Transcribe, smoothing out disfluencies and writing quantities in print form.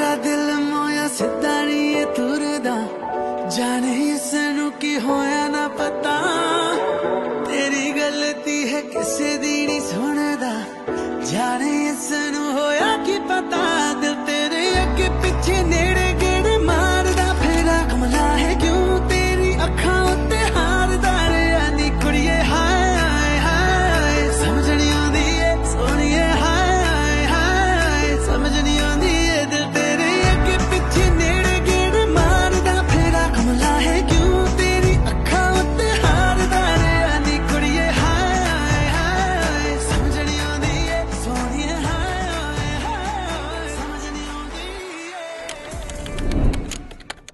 तेरा दिल मोया सिद्धा नहीं तुरदा, जाने इसनू की होया ना पता। तेरी गलती है किसे दी नहीं सुनदा, जाने इसनू होया की पता। दिल तेरे अगे पिछे नेड़े